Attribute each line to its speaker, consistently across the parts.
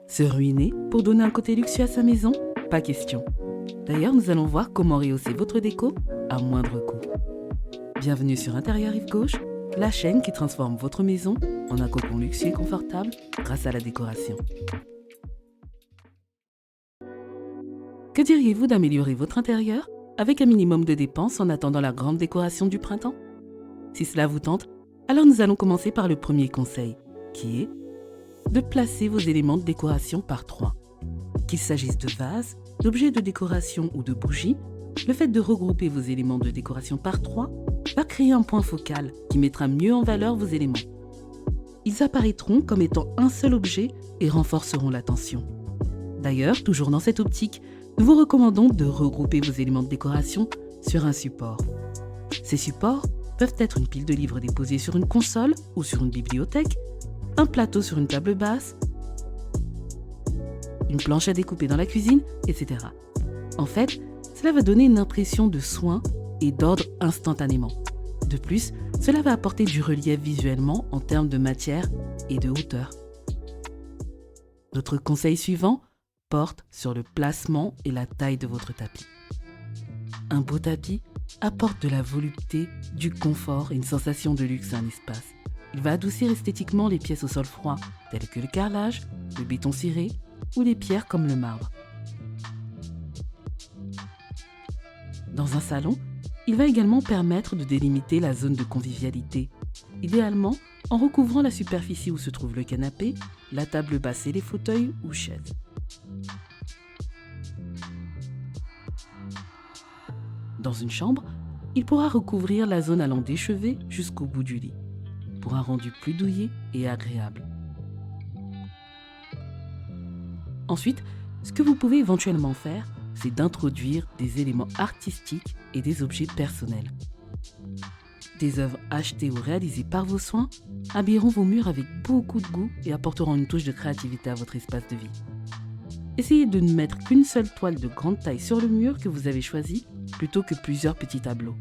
Speaker 1: Se ruiner pour donner un côté luxueux à sa maison? Pas question. D'ailleurs, nous allons voir comment rehausser votre déco à moindre coût. Bienvenue sur Intérieur Rive Gauche, la chaîne qui transforme votre maison en un cocon luxueux et confortable grâce à la décoration. Que diriez-vous d'améliorer votre intérieur avec un minimum de dépenses en attendant la grande décoration du printemps? Si cela vous tente, alors nous allons commencer par le premier conseil, qui est de placer vos éléments de décoration par 3. Qu'il s'agisse de vases, d'objets de décoration ou de bougies, le fait de regrouper vos éléments de décoration par 3 va créer un point focal qui mettra mieux en valeur vos éléments. Ils apparaîtront comme étant un seul objet et renforceront l'attention. D'ailleurs, toujours dans cette optique, nous vous recommandons de regrouper vos éléments de décoration sur un support. Ces supports peuvent être une pile de livres déposée sur une console ou sur une bibliothèque, un plateau sur une table basse, une planche à découper dans la cuisine, etc. En fait, cela va donner une impression de soin et d'ordre instantanément. De plus, cela va apporter du relief visuellement en termes de matière et de hauteur. Notre conseil suivant porte sur le placement et la taille de votre tapis. Un beau tapis apporte de la volupté, du confort et une sensation de luxe à un espace. Il va adoucir esthétiquement les pièces au sol froid, telles que le carrelage, le béton ciré ou les pierres comme le marbre. Dans un salon, il va également permettre de délimiter la zone de convivialité, idéalement en recouvrant la superficie où se trouve le canapé, la table basse et les fauteuils ou chaises. Dans une chambre, il pourra recouvrir la zone allant des chevets jusqu'au bout du lit, pour un rendu plus douillet et agréable. Ensuite, ce que vous pouvez éventuellement faire, c'est d'introduire des éléments artistiques et des objets personnels. Des œuvres achetées ou réalisées par vos soins habilleront vos murs avec beaucoup de goût et apporteront une touche de créativité à votre espace de vie. Essayez de ne mettre qu'une seule toile de grande taille sur le mur que vous avez choisi, plutôt que plusieurs petits tableaux.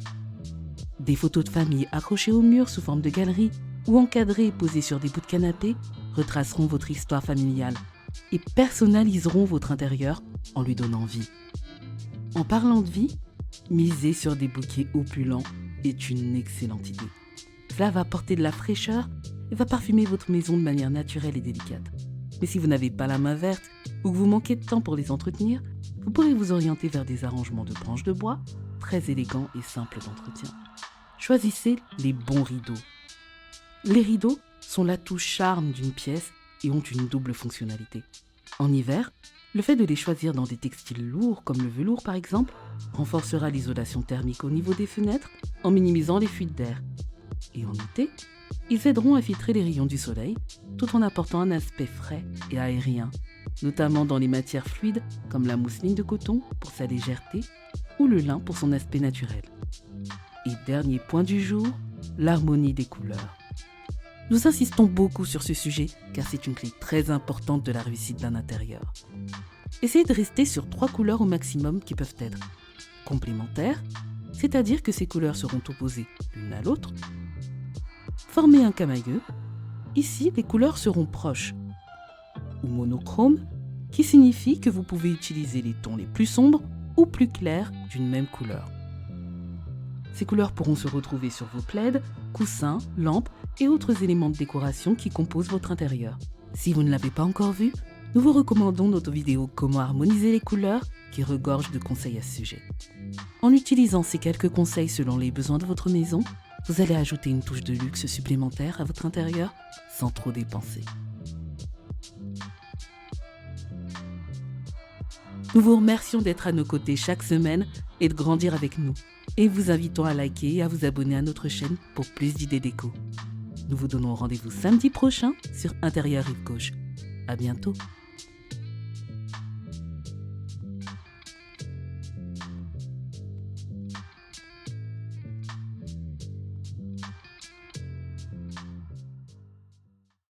Speaker 1: Des photos de famille accrochées au mur sous forme de galerie ou encadrées et posées sur des bouts de canapé retraceront votre histoire familiale et personnaliseront votre intérieur en lui donnant vie. En parlant de vie, miser sur des bouquets opulents est une excellente idée. Cela va apporter de la fraîcheur et va parfumer votre maison de manière naturelle et délicate. Mais si vous n'avez pas la main verte ou que vous manquez de temps pour les entretenir, vous pourrez vous orienter vers des arrangements de branches de bois, très élégants et simples d'entretien. Choisissez les bons rideaux. Les rideaux sont l'atout charme d'une pièce et ont une double fonctionnalité. En hiver, le fait de les choisir dans des textiles lourds comme le velours par exemple, renforcera l'isolation thermique au niveau des fenêtres en minimisant les fuites d'air. Et en été, ils aideront à filtrer les rayons du soleil tout en apportant un aspect frais et aérien, notamment dans les matières fluides comme la mousseline de coton pour sa légèreté ou le lin pour son aspect naturel. Et dernier point du jour, l'harmonie des couleurs. Nous insistons beaucoup sur ce sujet car c'est une clé très importante de la réussite d'un intérieur. Essayez de rester sur 3 couleurs au maximum qui peuvent être complémentaires, c'est-à-dire que ces couleurs seront opposées l'une à l'autre. Formez un camaïeu. Ici, les couleurs seront proches. Ou monochrome, qui signifie que vous pouvez utiliser les tons les plus sombres ou plus clairs d'une même couleur. Ces couleurs pourront se retrouver sur vos plaids, coussins, lampes et autres éléments de décoration qui composent votre intérieur. Si vous ne l'avez pas encore vu, nous vous recommandons notre vidéo Comment harmoniser les couleurs qui regorge de conseils à ce sujet. En utilisant ces quelques conseils selon les besoins de votre maison, vous allez ajouter une touche de luxe supplémentaire à votre intérieur sans trop dépenser. Nous vous remercions d'être à nos côtés chaque semaine et de grandir avec nous. Et vous invitons à liker et à vous abonner à notre chaîne pour plus d'idées déco. Nous vous donnons rendez-vous samedi prochain sur Intérieur Rive Gauche. À bientôt.